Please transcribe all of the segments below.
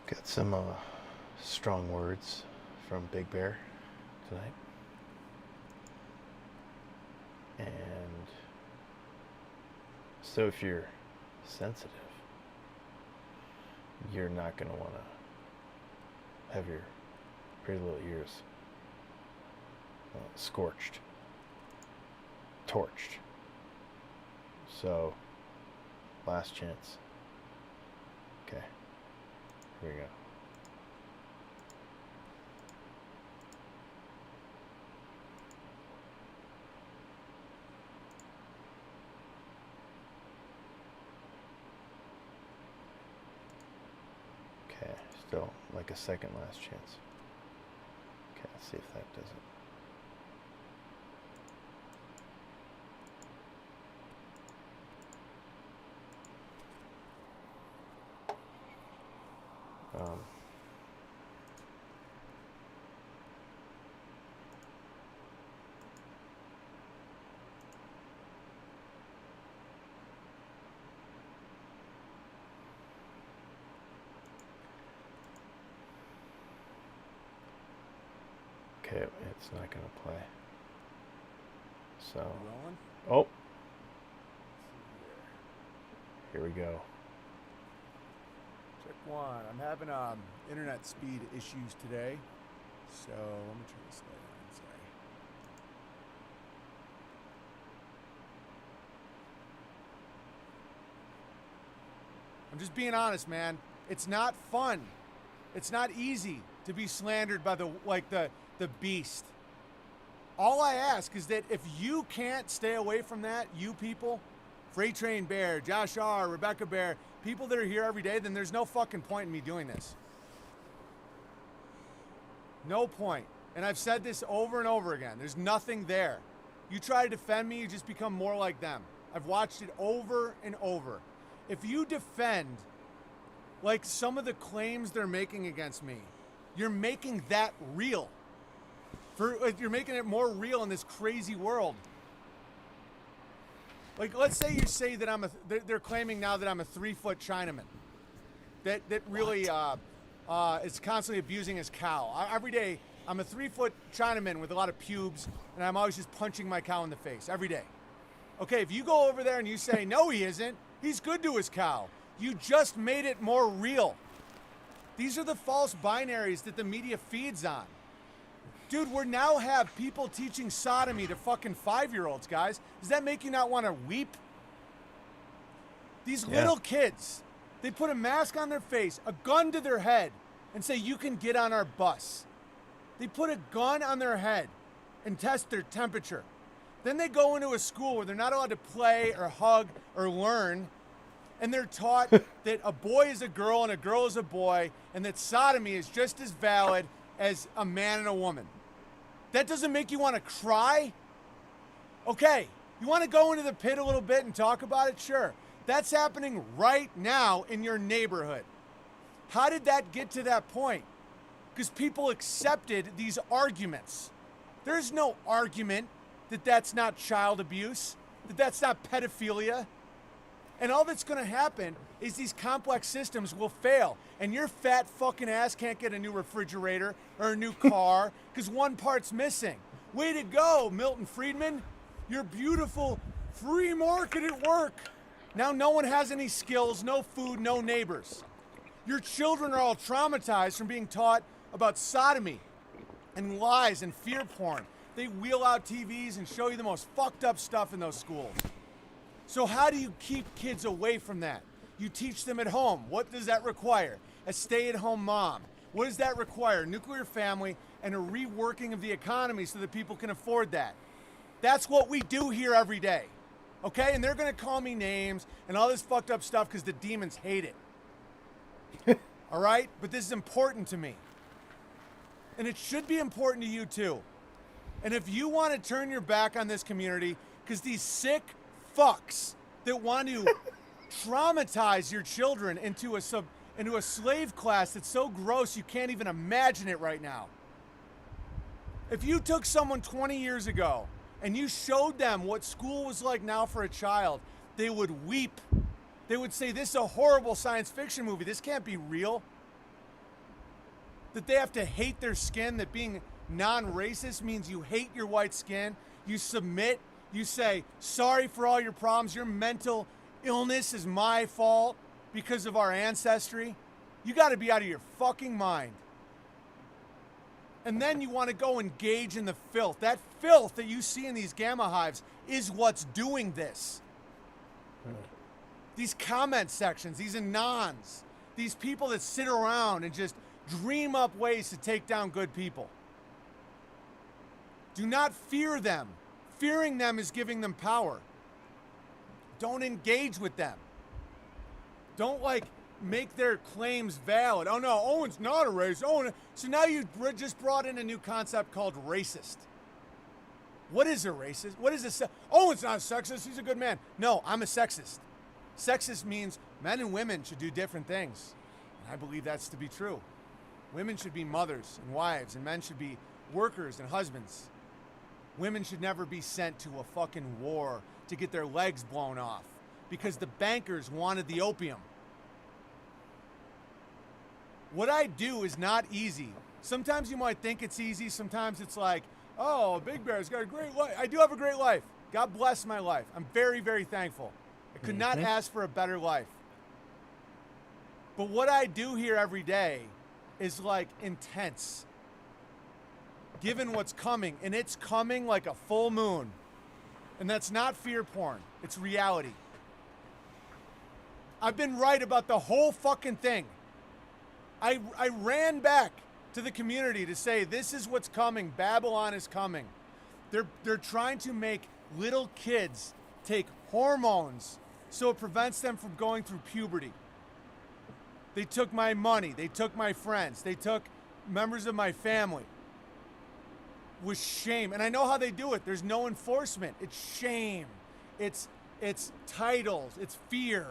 Got some strong words from Big Bear tonight. And so if you're sensitive, you're not going to want to have your pretty little ears scorched, torched. So, last chance. Okay, here we go. Okay, still like a second last chance. Okay, let's see if that does it. Okay, it's not going to play. So, oh, here we go. Check one. I'm having internet speed issues today, so let me turn this light on. Sorry. I'm just being honest, man. It's not fun. It's not easy to be slandered by the beast. All I ask is that if you can't stay away from that, you people, Freight Train Bear, Josh R., Rebecca Bear, people that are here every day, then there's no fucking point in me doing this. No point. And I've said this over and over again. There's nothing there. You try to defend me, you just become more like them. I've watched it over and over. If you defend like some of the claims they're making against me, you're making that real. You're making it more real in this crazy world. Like, let's say you say that they're claiming now that I'm a 3-foot Chinaman. That really is constantly abusing his cow. Every day, I'm a 3-foot Chinaman with a lot of pubes, and I'm always just punching my cow in the face, every day. Okay, if you go over there and you say, no, he isn't, he's good to his cow, you just made it more real. These are the false binaries that the media feeds on. Dude, we now have people teaching sodomy to fucking 5-year-olds, guys. Does that make you not want to weep? These little kids, they put a mask on their face, a gun to their head, and say, you can get on our bus. They put a gun on their head and test their temperature. Then they go into a school where they're not allowed to play or hug or learn, and they're taught that a boy is a girl and a girl is a boy, and that sodomy is just as valid as a man and a woman. That doesn't make you want to cry? Okay, you want to go into the pit a little bit and talk about it? Sure. That's happening right now in your neighborhood. How did that get to that point? Because people accepted these arguments. There's no argument that that's not child abuse, that that's not pedophilia. And all that's going to happen is these complex systems will fail. And your fat fucking ass can't get a new refrigerator or a new car because one part's missing. Way to go, Milton Friedman. Your beautiful free market at work. Now no one has any skills, no food, no neighbors. Your children are all traumatized from being taught about sodomy and lies and fear porn. They wheel out TVs and show you the most fucked up stuff in those schools. So how do you keep kids away from that? You teach them at home. What does that require? A stay-at-home mom. What does that require? Nuclear family and a reworking of the economy so that people can afford that. That's what we do here every day. Okay? And they're going to call me names and all this fucked up stuff because the demons hate it. All right? But this is important to me. And it should be important to you too. And if you want to turn your back on this community because these sick fucks that want to traumatize your children into a slave class that's so gross you can't even imagine it right now. If you took someone 20 years ago and you showed them what school was like now for a child, they would weep. They would say, this is a horrible science fiction movie. This can't be real. that they have to hate their skin, that being non-racist means you hate your white skin, you submit, you say, sorry for all your problems, your mental illness is my fault because of our ancestry. You got to be out of your fucking mind. And then you want to go engage in the filth. That filth that you see in these gamma hives is what's doing this. These comment sections, these anons, these people that sit around and just dream up ways to take down good people. Do not fear them. Fearing them is giving them power. Don't engage with them. Don't make their claims valid. Oh no, Owen's not a racist. Owen. So now you just brought in a new concept called racist. What is a racist? What is a Owen's not a sexist, he's a good man. No, I'm a sexist. Sexist means men and women should do different things. And I believe that's to be true. Women should be mothers and wives, and men should be workers and husbands. Women should never be sent to a fucking war to get their legs blown off because the bankers wanted the opium. What I do is not easy. Sometimes you might think it's easy. Sometimes it's like, oh, Big Bear's got a great life. I do have a great life. God bless my life. I'm very, very thankful. I could not ask for a better life. But what I do here every day is intense. Given what's coming, and it's coming like a full moon. And that's not fear porn. It's reality. I've been right about the whole fucking thing. I ran back to the community to say, this is what's coming. Babylon is coming. They're trying to make little kids take hormones so it prevents them from going through puberty. They took my money. They took my friends. They took members of my family. With shame. And I know how they do it. There's no enforcement. It's shame. It's titles. It's fear.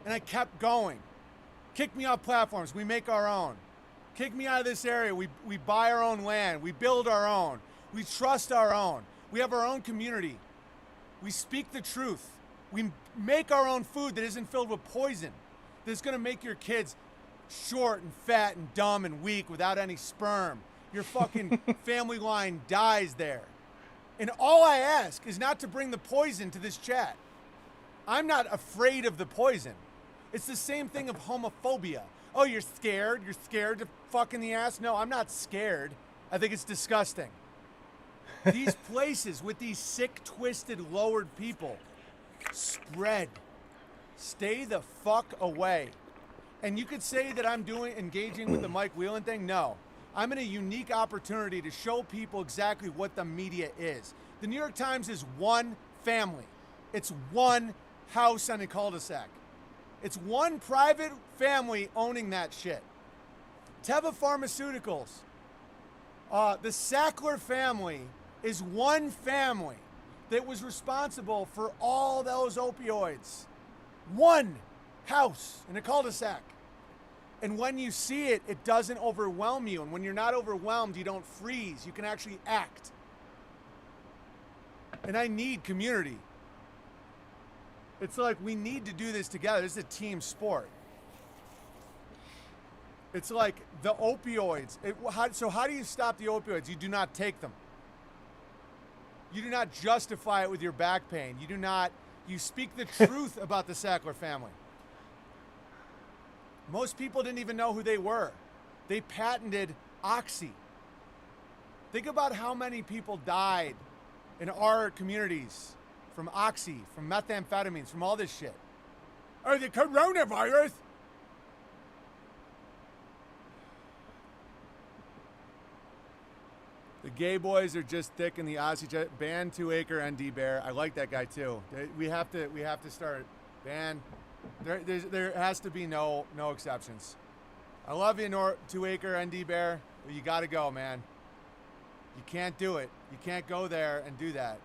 And I kept going. Kick me off platforms. We make our own. Kick me out of this area. We buy our own land. We build our own. We trust our own. We have our own community. We speak the truth. We make our own food that isn't filled with poison. That's going to make your kids short and fat and dumb and weak without any sperm. Your fucking family line dies there. And all I ask is not to bring the poison to this chat. I'm not afraid of the poison. It's the same thing of homophobia. Oh, you're scared? You're scared to fuck in the ass? No, I'm not scared. I think it's disgusting. These places with these sick, twisted, lowered people spread. Stay the fuck away. And you could say that I'm engaging with the Mike Whelan thing. No. I'm in a unique opportunity to show people exactly what the media is. The New York Times is one family. It's one house on a cul-de-sac. It's one private family owning that shit. Teva Pharmaceuticals. The Sackler family is one family that was responsible for all those opioids. One house in a cul-de-sac. And when you see it, it doesn't overwhelm you. And when you're not overwhelmed, you don't freeze. You can actually act. And I need community. It's like we need to do this together. This is a team sport. It's like the opioids. So how do you stop the opioids? You do not take them. You do not justify it with your back pain. You speak the truth about the Sackler family. Most people didn't even know who they were. They patented Oxy. Think about how many people died in our communities from Oxy, from methamphetamines, from all this shit. Or the coronavirus. The gay boys are just thick in the Aussie jet. Ban 2-acre ND Bear. I like that guy too. We have to start ban. There has to be no exceptions. I love you, 2-acre ND Bear, but you got to go, man. You can't do it. You can't go there and do that.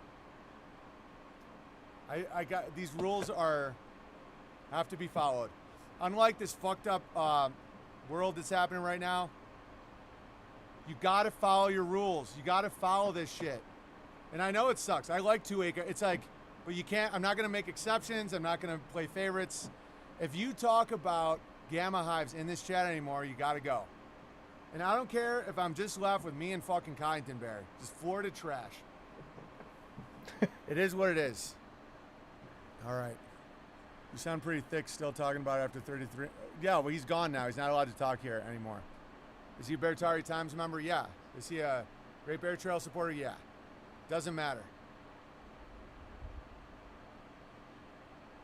I got these rules have to be followed. Unlike this fucked up world that's happening right now, you got to follow your rules. You got to follow this shit. And I know it sucks. I like 2-acre. It's like, but you can't. I'm not going to make exceptions. I'm not going to play favorites. If you talk about gamma hives in this chat anymore, you gotta go. And I don't care if I'm just left with me and fucking Kyneton Bear. Just Florida trash. It is what it is. All right. You sound pretty thick still talking about it after 33. Yeah, well, he's gone now. He's not allowed to talk here anymore. Is he a Beartari Times member? Yeah. Is he a Great Bear Trail supporter? Yeah. Doesn't matter.